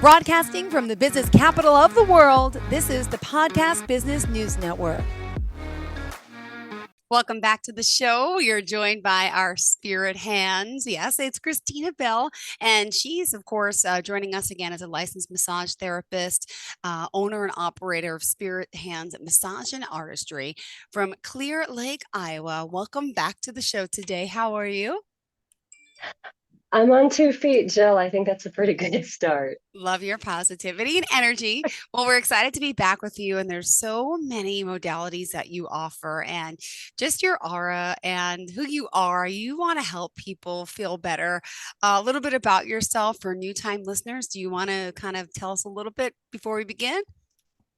Broadcasting from the business capital of the world, this is the Podcast Business News Network. Welcome back to the show. You're joined by our spirit hands. Yes, it's Christina Bell, and she's, of course, joining us again as a licensed massage therapist, owner and operator of Spirit Hands Massage and Artistry from Clear Lake, Iowa. Welcome back to the show today. How are you? I'm on 2 feet, Jill. I think that's a pretty good start. Love your positivity and energy. Well, we're excited to be back with you. And there's so many modalities that you offer, and just your aura and who you are. You want to help people feel better. A little bit about yourself for new time listeners. Do you want to kind of tell us a little bit before we begin?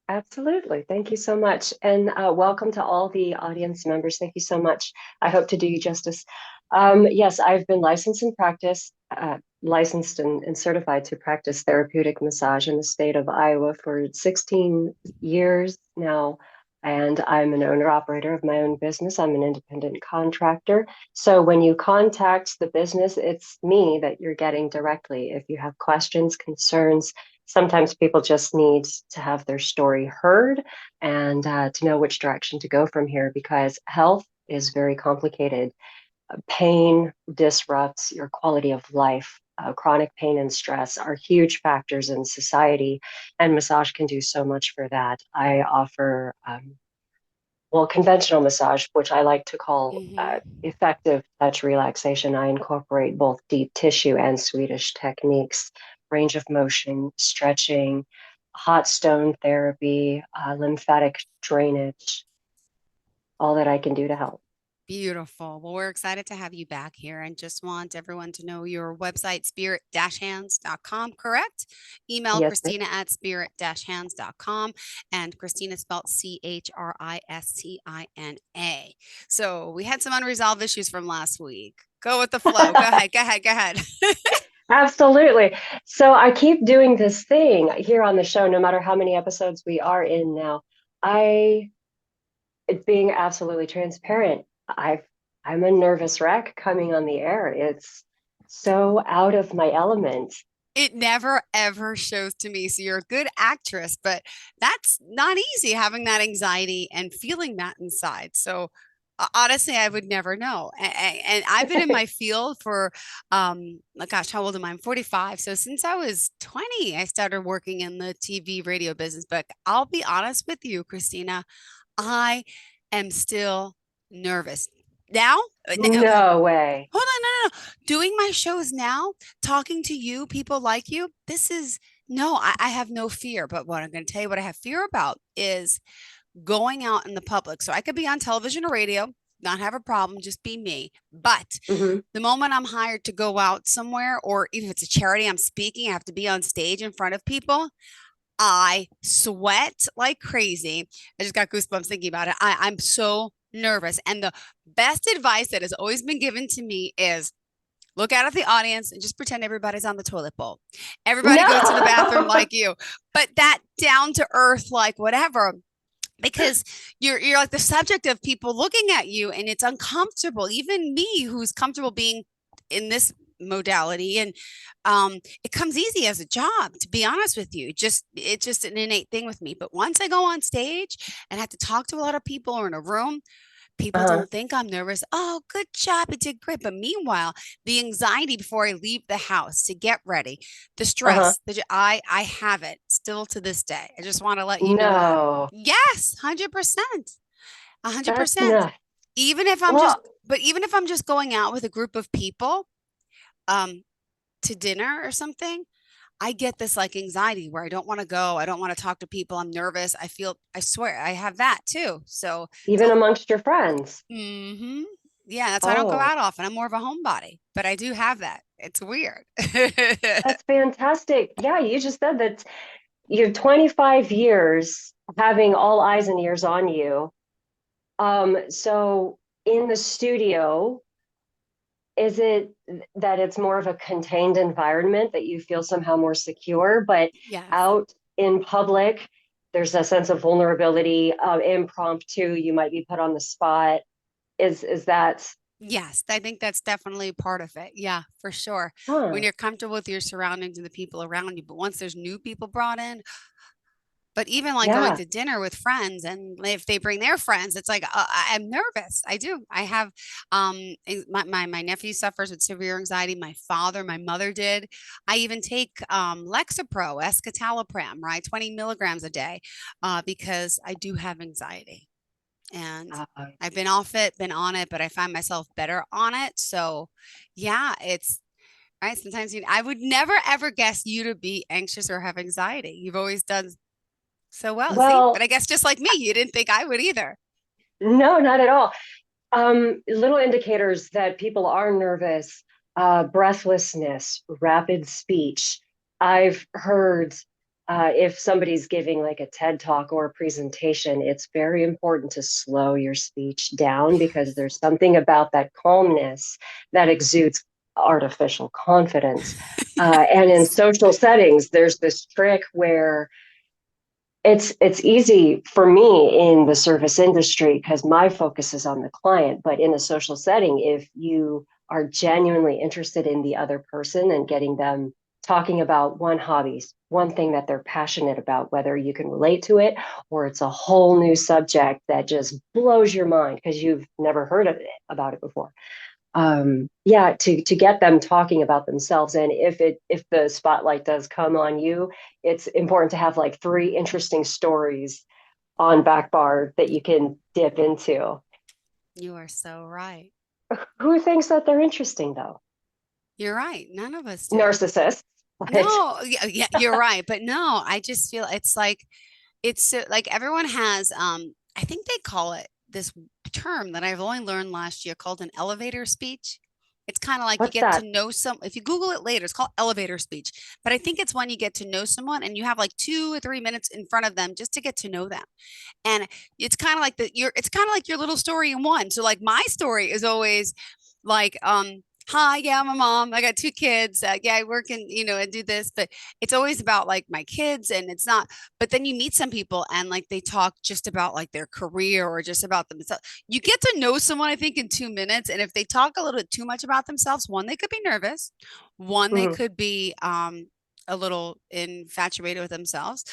Absolutely. Thank you so much. And welcome to all the audience members. Thank you so much. I hope to do you justice. Yes, I've been licensed in practice, licensed and certified to practice therapeutic massage in the state of Iowa for 16 years now. And I'm an owner operator of my own business. I'm an independent contractor. So when you contact the business, it's me that you're getting directly. If you have questions, concerns, sometimes people just need to have their story heard and to know which direction to go from here because health is very complicated. Pain disrupts your quality of life. Chronic pain and stress are huge factors in society, and massage can do so much for that. I offer, conventional massage, which I like to call Mm-hmm. effective touch relaxation. I incorporate both deep tissue and Swedish techniques, range of motion, stretching, hot stone therapy, lymphatic drainage, all that I can do to help. Beautiful. Well, we're excited to have you back here and just want everyone to know your website, spirit-hands.com, correct? Email Yes, ma'am. Christina at spirit-hands.com, and Christina spelled Christina. So we had some unresolved issues from last week. Go with the flow. Go ahead. Go ahead. Go ahead. Absolutely. So I keep doing this thing here on the show, no matter how many episodes we are in now. I, it's being absolutely transparent. I'm a nervous wreck coming on the air. It's so out of my element. It never ever shows to me. So you're a good actress, but that's not easy having that anxiety and feeling that inside. So honestly, I would never know. And I've been in my field for, like, gosh, how old am I? I'm 45. So since I was 20, I started working in the TV radio business. But I'll be honest with you, Christina, I am still nervous. Now, okay, No way. hold on, no. Doing my shows now, talking to you, people like you, this is no, I have no fear. But what I'm going to tell you, what I have fear about is going out in the public. So I could be on television or radio, not have a problem, just be me. But Hmm. the moment I'm hired to go out somewhere, or even if it's a charity, I'm speaking, I have to be on stage in front of people. I sweat like crazy. I just got goosebumps thinking about it. I'm so nervous. And the best advice that has always been given to me is look out at the audience and just pretend everybody's on the toilet bowl. Everybody goes to the bathroom No. like you, but that down to earth, like whatever, because you're like the subject of people looking at you and it's uncomfortable. Even me, who's comfortable being in this modality, and it comes easy as a job, to be honest with you. Just it's just an innate thing with me. But once I go on stage and have to talk to a lot of people or in a room, people Uh-huh. don't think I'm nervous. Oh, good job. You did great. But meanwhile, the anxiety before I leave the house to get ready, the Uh-huh. stress that I have it still to this day. I just want to let you know that. No. Yes, 100%. That's 100%. not. Even if I'm just Well, but even if I'm just going out with a group of people um to dinner or something, I get this like anxiety where I don't want to go. I don't want to talk to people. I'm nervous. I swear I have that too. So even don't. amongst your friends. Mm-hmm. Yeah, that's why I don't go Oh, out often. I'm more of a homebody, but I do have that. It's weird. that's fantastic. Yeah, you just said that you're 25 years having all eyes and ears on you. So in the studio, is it that it's more of a contained environment that you feel somehow more secure, but Yes. out in public, there's a sense of vulnerability, impromptu, you might be put on the spot. Is that? Yes, I think that's definitely part of it. Yeah, for sure. When Huh. you're comfortable with your surroundings and the people around you, but once there's new people brought in, but even like going Yeah. to dinner with friends, and if they bring their friends, it's like I'm nervous. I do. I have my nephew suffers with severe anxiety. My father, my mother did. I even take Lexapro, escitalopram, right, 20 milligrams a day, because I do have anxiety. And Uh, I've been off it, been on it, but I find myself better on it. So, yeah, it's right. Sometimes I would never ever guess you to be anxious or have anxiety. You've always done so well. See, but well, I guess just like me, you didn't think I would either. no, not at all. Little indicators that people are nervous, breathlessness, rapid speech. I've heard if somebody's giving like a TED talk or a presentation, it's very important to slow your speech down because there's something about that calmness that exudes artificial confidence. And in Yes. social settings, there's this trick where it's easy for me in the service industry because my focus is on the client, but in a social setting, if you are genuinely interested in the other person and getting them talking about one hobbies, one thing that they're passionate about, whether you can relate to it or it's a whole new subject that just blows your mind because you've never heard of it about it before, yeah, to get them talking about themselves. And if the spotlight does come on you, it's important to have like three interesting stories on back bar that you can dip into. You are so right. Who thinks that they're interesting though? You're right. None of us do. Narcissists, but No, yeah, yeah, you're right. But no, I just feel it's like it's so, like everyone has I think they call it this term that I've only learned last year called an elevator speech. It's kind of like you what's get to that? know some, if you Google it later, it's called elevator speech. But I think it's when you get to know someone and you have like 2 or 3 minutes in front of them just to get to know them. And it's kind of like it's kind of like your little story in one. So like my story is always like, hi, yeah, I'm a mom. I got 2 kids. Yeah, I work in, and do this, but it's always about like my kids, and it's not, but then you meet some people and like they talk just about like their career or just about themselves. You get to know someone, I think, in 2 minutes. And if they talk a little bit too much about themselves, one, they could be nervous. One, they Mhm. could be, a little infatuated with themselves,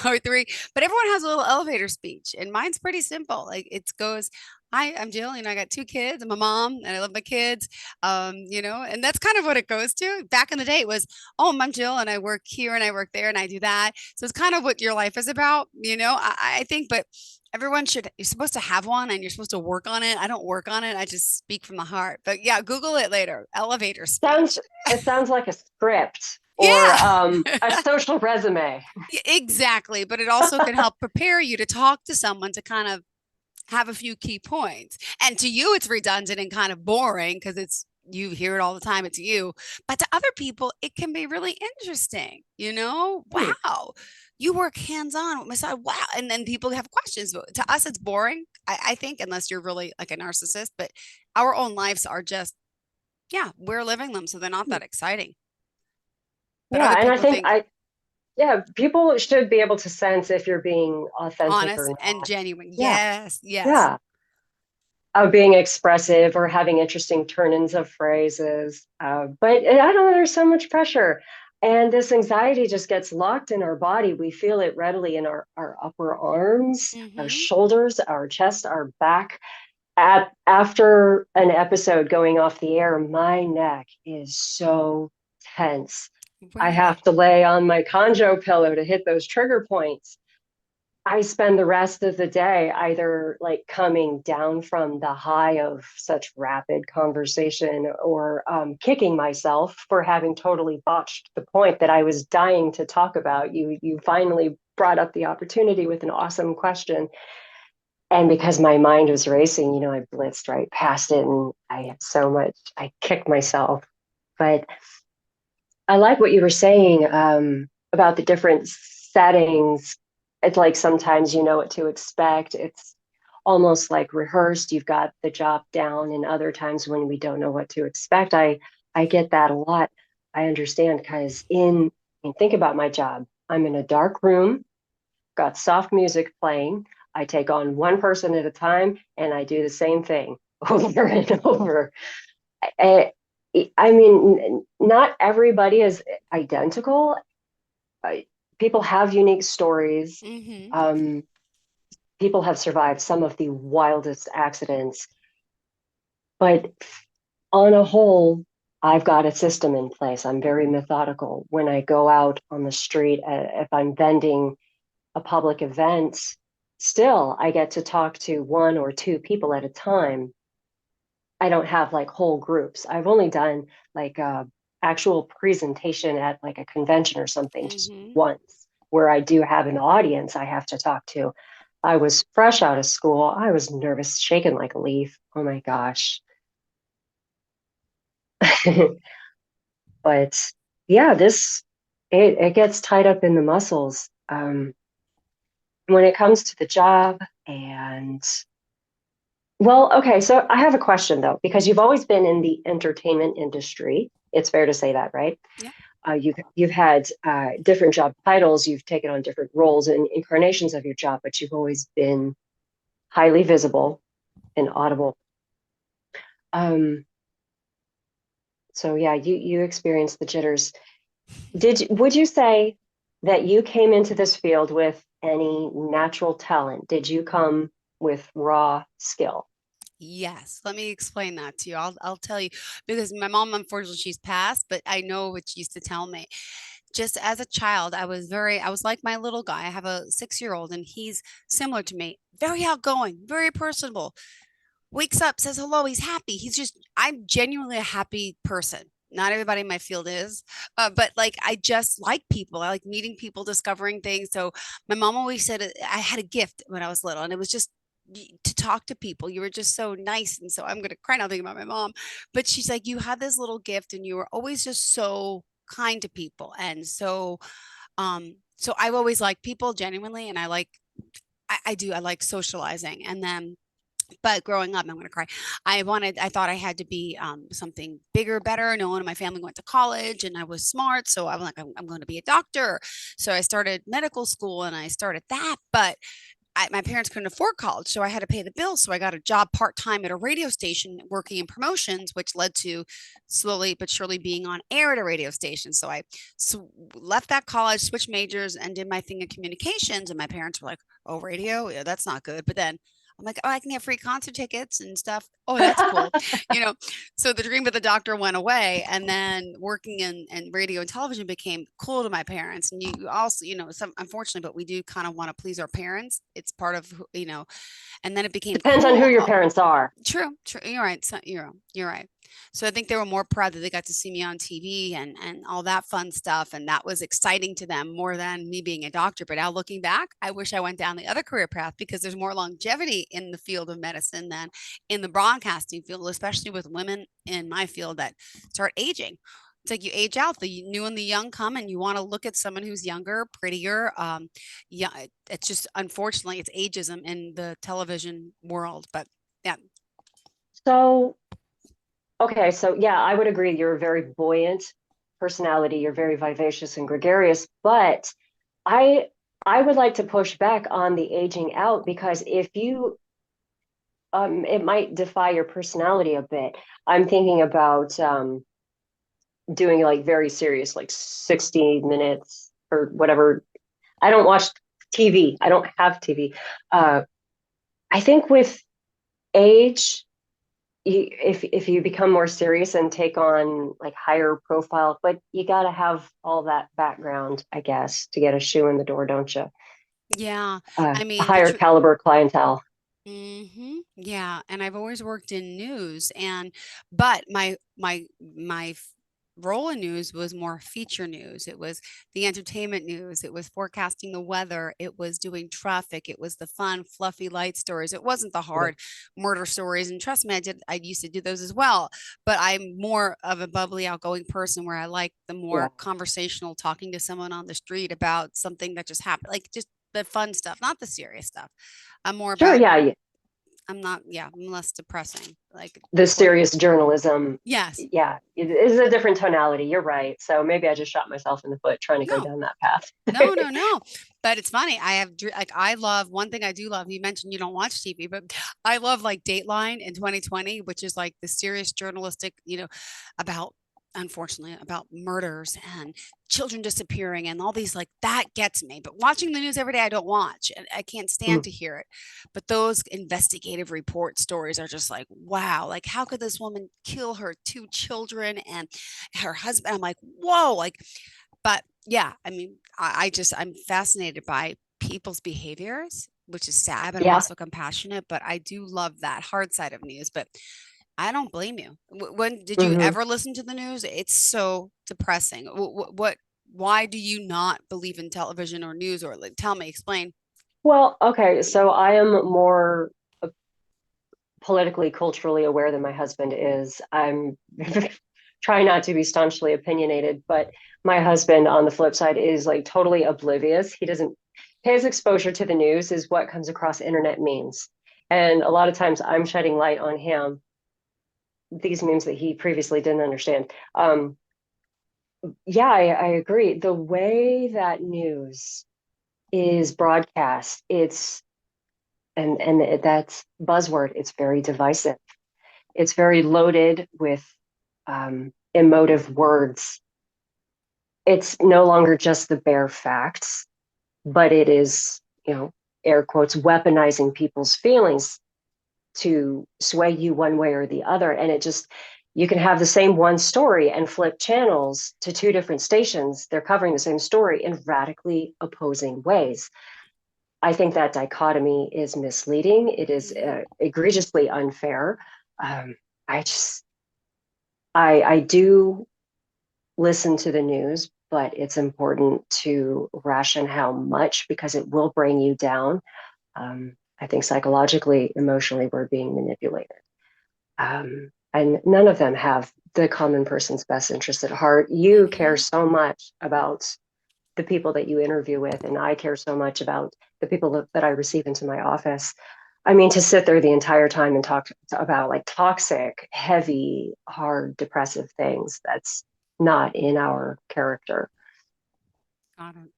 or three, but everyone has a little elevator speech, and mine's pretty simple. Like it goes, "Hi, I'm Jill. I got 2 kids. I'm a mom, and I love my kids." And that's kind of what it goes to. Back in the day, it was, "Oh, I'm Jill, and I work here, and I work there, and I do that." So it's kind of what your life is about. I think, but everyone should. You're supposed to have one, and you're supposed to work on it. I don't work on it. I just speak from the heart. But yeah, Google it later. Elevator Sounds speech. it sounds like a script or Yeah. a social resume. Exactly. But it also can help prepare you to talk to someone to kind of have a few key points. And to you, it's redundant and kind of boring because you hear it all the time. It's you. But to other people, it can be really interesting. Hmm. Wow, you work hands on with my son. Wow. And then people have questions. But to us, it's boring, I think, unless you're really like a narcissist. But our own lives are just, yeah, we're living them. So they're not that exciting. But other Yeah, and I people think think I yeah, people should be able to sense if you're being authentic honest or and not. genuine. Yeah, Yes. Yes. yeah. Being expressive or having interesting turn-ins of phrases. But I don't know, there's so much pressure. And this anxiety just gets locked in our body. We feel it readily in our upper arms, our Mm-hmm. shoulders, our chest, our back. After an episode going off the air, my neck is so tense. I have Really? to lay on my conjo pillow to hit those trigger points. I spend the rest of the day either like coming down from the high of such rapid conversation or kicking myself for having totally botched the point that I was dying to talk about. You finally brought up the opportunity with an awesome question. And because my mind was racing, I blitzed right past it and I had so much, I kicked myself. But I like what you were saying about the different settings. It's like sometimes you know what to expect. It's almost like rehearsed. You've got the job down, and other times when we don't know what to expect, I get that a lot. I understand because think about my job. I'm in a dark room, got soft music playing. I take on one person at a time, and I do the same thing. over and over. I, I mean, not everybody is identical. I, People have unique stories. Hmm. Um, People have survived some of the wildest accidents, but on a whole, I've got a system in place. I'm very methodical. When I go out on the street, if I'm vending a public event, still I get to talk to one or two people at a time. I don't have like whole groups. I've only done like a actual presentation at like a convention or something just Hmm. once, where I do have an audience I have to talk to. I was fresh out of school. I was nervous, shaking like a leaf. Oh my gosh. But yeah, it gets tied up in the muscles. When it comes to the job and well, okay, so I have a question though, because you've always been in the entertainment industry. It's fair to say that, right? Yeah. You've had different job titles, you've taken on different roles and incarnations of your job, but you've always been highly visible and audible. Um, so yeah, you experienced the jitters. Would you say that you came into this field with any natural talent? Did you come with raw skill? Yes, let me explain that to you. I'll tell you because my mom, unfortunately, she's passed, but I know what she used to tell me. Just as a child, I was like my little guy. I have a 6 year old, and he's similar to me, very outgoing, very personable. Wakes up, says hello, he's happy. I'm genuinely a happy person. Not everybody in my field is, but like I just like people. I like meeting people, discovering things. So my mom always said I had a gift when I was little, and it was just to talk to people. You were just so nice, and so I'm gonna cry now thinking about my mom. But she's like, you had this little gift, and you were always just so kind to people, and so I've always liked people genuinely, and I do I like socializing, and then but growing up, I'm going to cry. I thought I had to be something bigger, better. No one in my family went to college and I was smart. So I'm like, I'm going to be a doctor. So I started medical school and I started that. But my parents couldn't afford college, so I had to pay the bills. So I got a job part time at a radio station working in promotions, which led to slowly but surely being on air at a radio station. So left that college, switched majors, and did my thing in communications. And my parents were like, "Oh, radio? Yeah, that's not good." But then I'm like, "Oh, I can get free concert tickets and stuff. Oh, that's cool." You know, so the dream of the doctor went away, and then working in radio and television became cool to my parents. And you also, some unfortunately, but we do kind of want to please our parents. It's part of and then it became Depends on who cool. your parents are. True, true. You're right. So, you're right. So I think they were more proud that they got to see me on TV and all that fun stuff, and that was exciting to them more than me being a doctor. But now looking back, I wish I went down the other career path because there's more longevity in the field of medicine than in the broadcasting field, especially with women in my field that start aging. It's like you age out, the new and the young come, and you want to look at someone who's younger, prettier. Yeah, it's just unfortunately it's ageism in the television world. But yeah. So, okay, so yeah, I would agree. You're a very buoyant personality. You're very vivacious and gregarious, but I I would like to push back on the aging out because if you it might defy your personality a bit. I'm thinking about doing like very serious, like 60 minutes or whatever. I don't watch TV. I don't have TV. Uh, I think with age, if you become more serious and take on like higher profile, but you got to have all that background, I guess, to get a shoe in the door, don't you? Yeah, I A mean the higher truth. caliber clientele. Yeah, and I've always worked in news, but my role in news was more feature news. It was the entertainment news. It was forecasting the weather. It was doing traffic. It was the fun, fluffy light stories. It wasn't the Yeah, hard murder stories. And trust me, I used to do those as well. But I'm more of a bubbly, outgoing person where I like the yeah. more conversational, talking to someone on the street about something that just happened, like just the fun stuff, not the serious stuff. I'm more Sure, about yeah, I'm not, yeah, I'm less depressing. Like The what? serious journalism, Yes. yeah, it is a different tonality. You're right. So maybe I just shot myself in the foot trying to go No, down that path. no, no, no. But it's funny. I have like I love one thing I do love. You mentioned you don't watch TV, but I love like Dateline in 2020, which is like the serious journalistic, about unfortunately about murders and children disappearing and all these like that gets me. But watching the news every day, I don't watch and I can't stand Mm. to hear it. But those investigative report stories are just like, wow, like how could this woman kill her two children and her husband? I'm like, whoa, like but yeah, I mean, I'm fascinated by people's behaviors, which is sad, but I'm Yeah. also compassionate. But I do love that hard side of news. But I don't blame you. When did you Hmm. ever listen to the news? It's so depressing. Why do you not believe in television or news or like, tell me, explain. Well, okay, so I am more politically, culturally aware than my husband is. I'm trying not to be staunchly opinionated, but my husband, on the flip side, is like totally oblivious. He doesn't, his exposure to the news is what comes across internet memes. And a lot of times I'm shedding light on him, these memes that he previously didn't understand. Yeah, I agree. The way that news is broadcast, and that's buzzword, it's very divisive. It's very loaded with emotive words. It's no longer just the bare facts, but it is, air quotes, weaponizing people's feelings to sway you one way or the other. And it just, you can have the same one story and flip channels to two different stations. They're covering the same story in radically opposing ways. I think that dichotomy is misleading. It is Hmm. egregiously unfair. Um, I just, I do listen to the news, but it's important to ration how much because it will bring you down. I think psychologically, emotionally, we're being manipulated. And none of them have the common person's best interest at heart. You care Hmm. so much about the people that you interview with, and I care so much about the people that I receive into my office. I mean, to sit there the entire time and talk about like toxic, heavy, hard, depressive things, that's not in our character. Got it.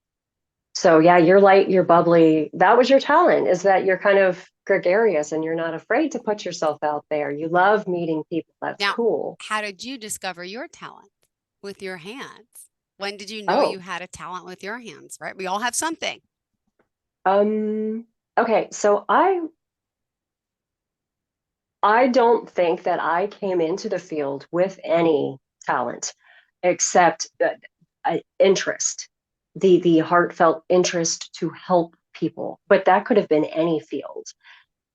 So yeah, you're light, you're bubbly. That was your talent, is that you're kind of gregarious and you're not afraid to put yourself out there. You love meeting people. That's Now, cool. how did you discover your talent with your hands? When did you know you Oh, had a talent with your hands, right? We all have something. um, okay. So I don't think that I came into the field with any talent except interest, the heartfelt interest to help people. But that could have been any field.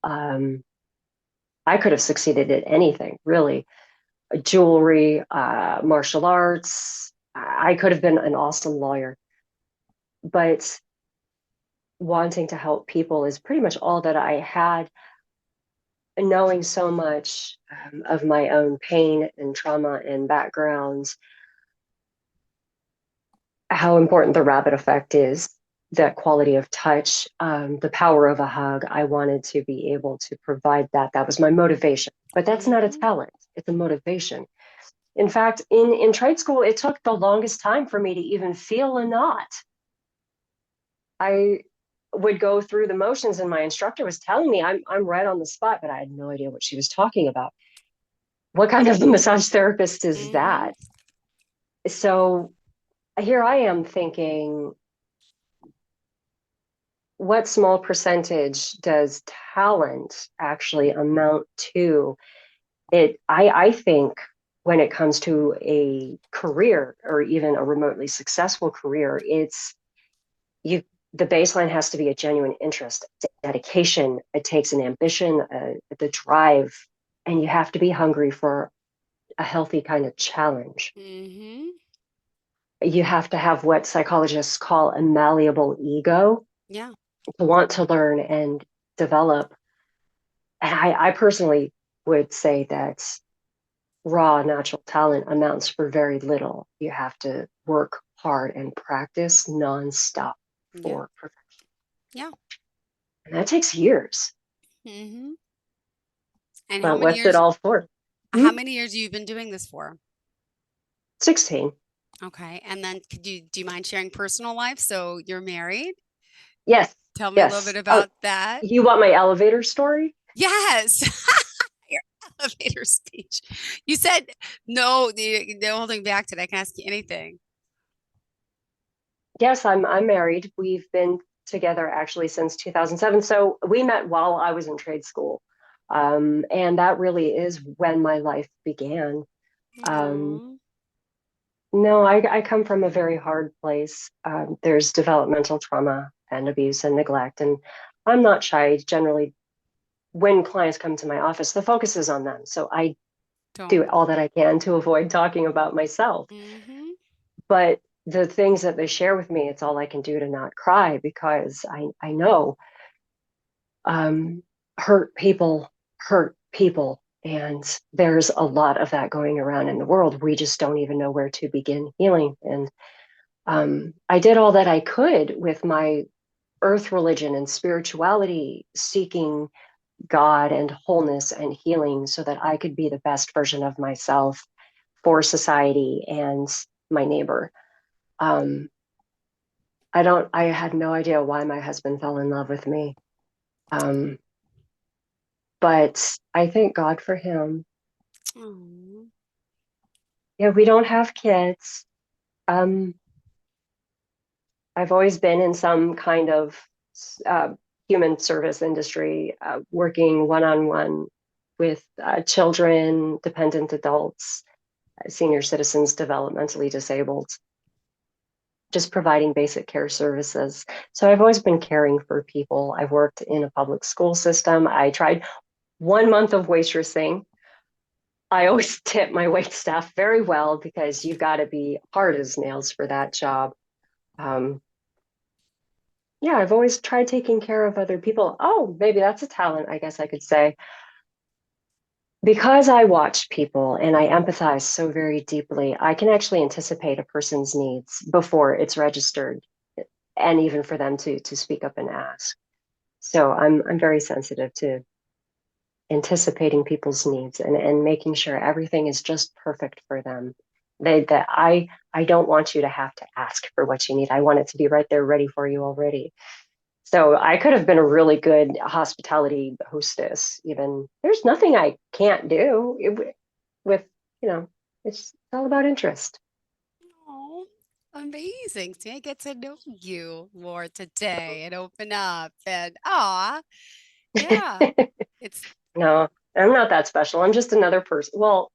Um, I could have succeeded at anything, really. Jewelry, martial arts. I could have been an awesome lawyer, but wanting to help people is pretty much all that I had. Knowing so much of my own pain and trauma and backgrounds, how important the rabbit effect is, that quality of touch, the power of a hug. I wanted to be able to provide that. That was my motivation. But that's not a Hmm. talent, it's a motivation. In fact, in trade school, it took the longest time for me to even feel a knot. I would go through the motions, and my instructor was telling me I'm right on the spot, but I had no idea what she was talking about. What kind of massage therapist is Hmm. that? So here I am thinking, what small percentage does talent actually amount to? I think when it comes to a career or even a remotely successful career, it's you the baseline has to be a genuine interest, dedication. It takes an ambition, the drive, and you have to be hungry for a healthy kind of challenge. Hmm. You have to have what psychologists call a malleable ego Yeah. to want to learn and develop. And I personally would say that raw natural talent amounts for very little. You have to work hard and practice nonstop Yeah. for perfection. Yeah. And that takes years. Hmm. And But what's it all for? how Hmm? many years you've been doing this for? 16. Okay. And then do you mind sharing personal life? So you're married? Yes, Tell me a little bit yes. about that. You want my elevator story? Yes. Your elevator speech. You said no, no holding back today. I can ask you anything. Yes, I'm married. We've been together actually since 2007. So we met while I was in trade school. And that really is when my life began. Um, Oh, no, I come from a very hard place. There's developmental trauma and abuse and neglect. And I'm not shy. Generally, when clients come to my office, the focus is on them. So I do don't. all that I can to avoid talking about myself. Mm-hmm. But the things that they share with me, it's all I can do to not cry because I know um, hurt people hurt people. And there's a lot of that going around in the world. We just don't even know where to begin healing. And I did all that I could with my earth religion and spirituality, seeking God and wholeness and healing so that I could be the best version of myself for society and my neighbor. Um, I had no idea why my husband fell in love with me. Um, but I thank God for him. Oh, Yeah, we don't have kids. Um, I've always been in some kind of uh, human service industry, working one on one with children, dependent adults, senior citizens, developmentally disabled, just providing basic care services. So I've always been caring for people. I've worked in a public school system. I tried 1 month of waitressing. I always tip my wait staff very well because you've got to be hard as nails for that job. Um, yeah, I've always tried taking care of other people. Oh, maybe that's a talent, I guess I could say. Because I watch people and I empathize so very deeply, I can actually anticipate a person's needs before it's registered, and even for them to speak up and ask. So I'm very sensitive to anticipating people's needs and making sure everything is just perfect for them. That I don't want you to have to ask for what you need. I want it to be right there ready for you already. So I could have been a really good hospitality hostess, even. There's nothing I can't do with, you know, it's all about interest. oh, amazing. See, I get to know you more today and open up and yeah. It's No, I'm not that special. I'm just another person. Well,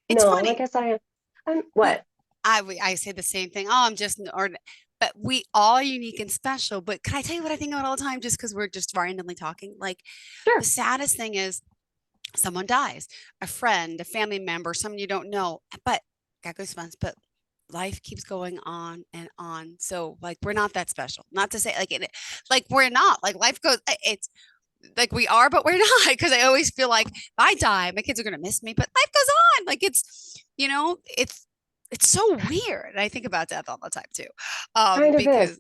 it's no, I funny. guess I am. I'm We what? I say the same thing. Oh, I'm just an ordinary. But we all are unique and special. But can I tell you what I think about all the time just because we're just randomly talking? Like the Sure. saddest thing is someone dies, a friend, a family member, someone you don't know, but got goosebumps, but life keeps going on and on. So like we're not that special. Not to say like we're not. Like life goes it's like we are, but we're not. Because I always feel like if I die, my kids are gonna miss me, but life goes on. Like it's so weird. And I think about death all the time too. Kind of is. Because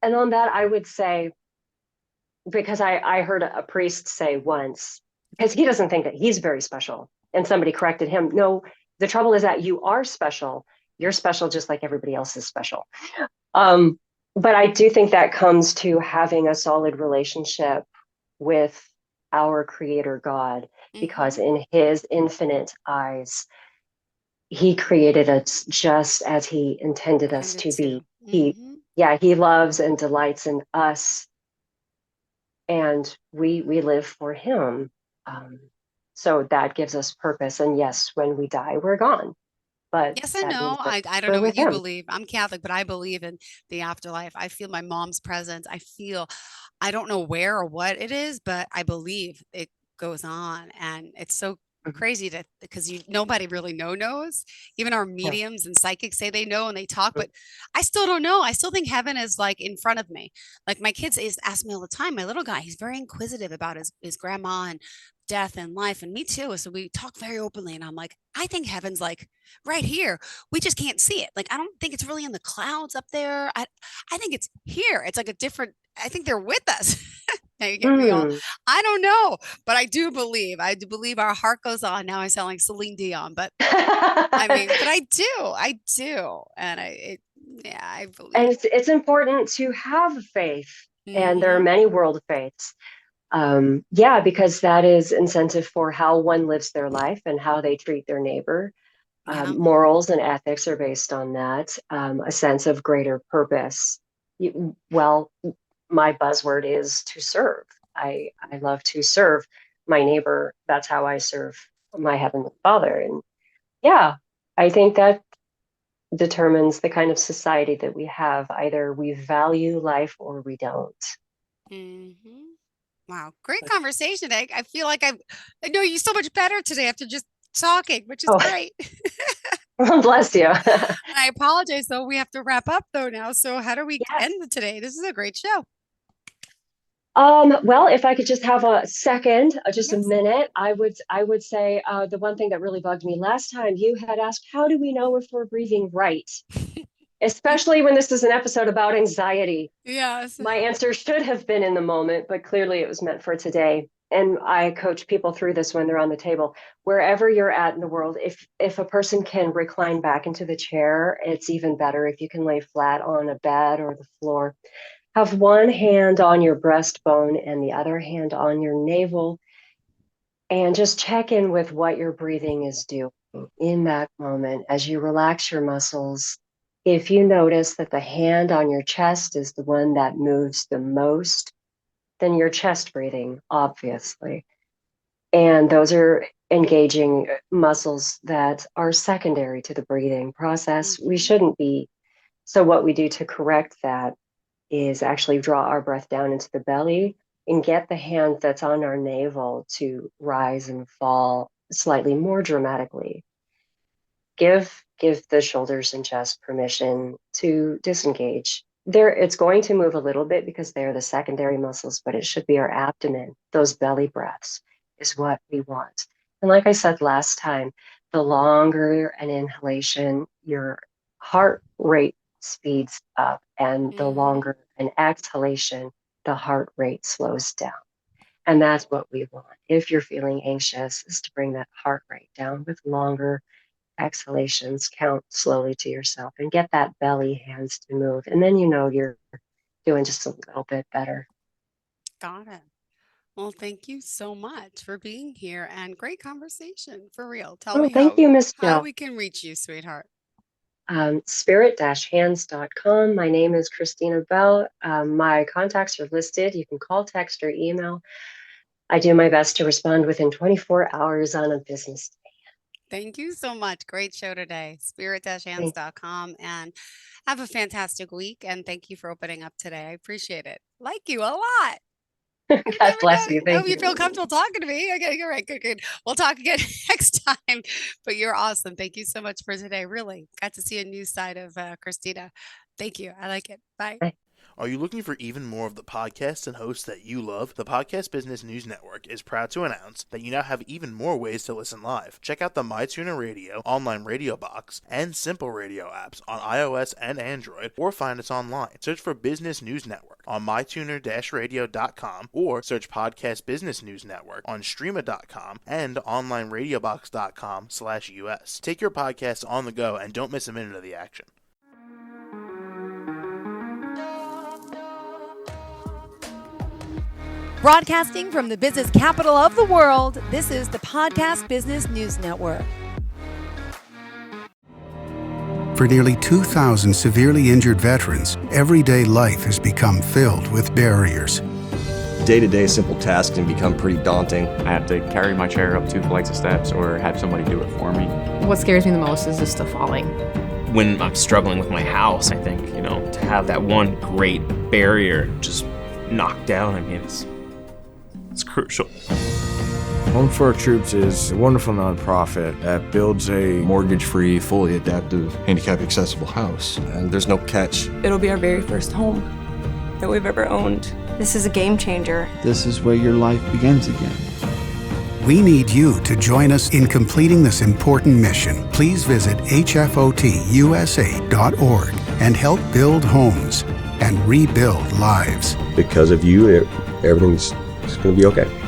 And on that, I would say, because I heard a priest say once, because he doesn't think that he's very special, and somebody corrected him. No, the trouble is that you are special. You're special just like everybody else is special. Um, but I do think that comes to having a solid relationship with our creator God, because mm-hmm, in his infinite eyes, he created us just as he intended us tended to to. be. He, Mm-hmm. yeah, he loves and delights in us, and we live for him. Um, so that gives us purpose. And yes, when we die, we're gone, but Yes and that no. means that I don't we're know what with you him. believe. I'm Catholic, but I believe in the afterlife. I feel my mom's presence. I don't know where or what it is, but I believe it goes on. And it's so Mhm. crazy to because nobody really knows. Even our Yeah. mediums and psychics say they know and they talk, Mhm. but I still don't know. I still think heaven is like in front of me. Like my kids is ask me all the time. My little guy, he's very inquisitive about his grandma and death and life, and me too. So we talk very openly, and I'm like, I think heaven's like right here. We just can't see it. Like I don't think it's really in the clouds up there. I think it's here. It's like a different. I think they're with us. Now you get me all, Hmm. I don't know, but I do believe. I do believe our heart goes on. Now I sound like Celine Dion, but I mean, but I do. And yeah, I And believe. it's important to have faith, and there are Hmm. many world faiths. Yeah, because that is incentive for how one lives their life and how they treat their neighbor. Yeah. Morals and ethics are based on that, a sense of greater purpose. Well, my buzzword is to serve. I love to serve my neighbor. That's how I serve my Heavenly Father. And yeah, I think that determines the kind of society that we have. Either we value life or we don't. Hmm. Wow. Great conversation. I feel like I know you so much better today after just talking, which is Oh, great. bless you. And I apologize, though. We have to wrap up, though, now. So, how do we Yes. end today? This is a great show. Well, if I could just have a second, just a Yes. minute, I would say the one thing that really bugged me last time you had asked, how do we know if we're breathing right? Especially when this is an episode about anxiety. Yes. My answer should have been in the moment, but clearly it was meant for today. And I coach people through this when they're on the table. Wherever you're at in the world, if a person can recline back into the chair, it's even better if you can lay flat on a bed or the floor. Have one hand on your breastbone and the other hand on your navel, and just check in with what your breathing is doing in that moment as you relax your muscles. If you notice that the hand on your chest is the one that moves the most, then your chest breathing, obviously. And those are engaging muscles that are secondary to the breathing process. We Hmm. shouldn't be. So, what we do to correct that is actually draw our breath down into the belly and get the hand that's on our navel to rise and fall slightly more dramatically. Give the shoulders and chest permission to disengage. There, it's going to move a little bit because they're the secondary muscles, but it should be our abdomen. Those belly breaths is what we want. And like I said last time, the longer an inhalation, your heart rate speeds up, and the Hmm. longer an exhalation, the heart rate slows down. And that's what we want. If you're feeling anxious, is to bring that heart rate down with longer exhalations. Count slowly to yourself and get that belly hands to move. And then you know you're doing just a little bit better. Got it. Well, thank you so much for being here and great conversation for real. Tell Oh, me thank you, Miss how Jill. we can reach you, sweetheart. Spirit-hands.com. My name is Christina Bell. My contacts are listed. You can call, text, or email. I do my best to respond within 24 hours on a business day. Thank you so much. Great show today. Thank Spirit-hands.com and have a fantastic week. And thank you for opening up today. I appreciate it. Like you a lot. you. You've God never bless done. you. I Thank hope you you. feel comfortable talking to me. Okay, you're right. Good, good. We'll talk again next time. But you're awesome. Thank you so much for today. Really got to see a new side of Christina. Thank you. I like it. Bye. Are you looking for even more of the podcasts and hosts that you love? The Podcast Business News Network is proud to announce that you now have even more ways to listen live. Check out the MyTuner Radio, online radio box, and Simple Radio apps on iOS and Android, or find us online. Search for Business News Network on mytuner-radio.com, or search Podcast Business News Network on streama.com and onlineradiobox.com/US. Take your podcast on the go and don't miss a minute of the action. Broadcasting from the business capital of the world, this is the Podcast Business News Network. For nearly 2,000 severely injured veterans, everyday life has become filled with barriers. Day-to-day simple tasks can become pretty daunting. I have to carry my chair up 2 flights of steps or have somebody do it for me. What scares me the most is just the falling. When I'm struggling with my house, I think, to have that one great barrier just knocked down, it's crucial. Home for Our Troops is a wonderful nonprofit that builds a Mortgage-free, fully adaptive, handicap-accessible house. And there's no catch. It'll be our very first home that we've ever owned. This is a game changer. This is where your life begins again. We need you to join us in completing this important mission. Please visit hfotusa.org and help build homes and rebuild lives. Because of you, everything's just going to be okay.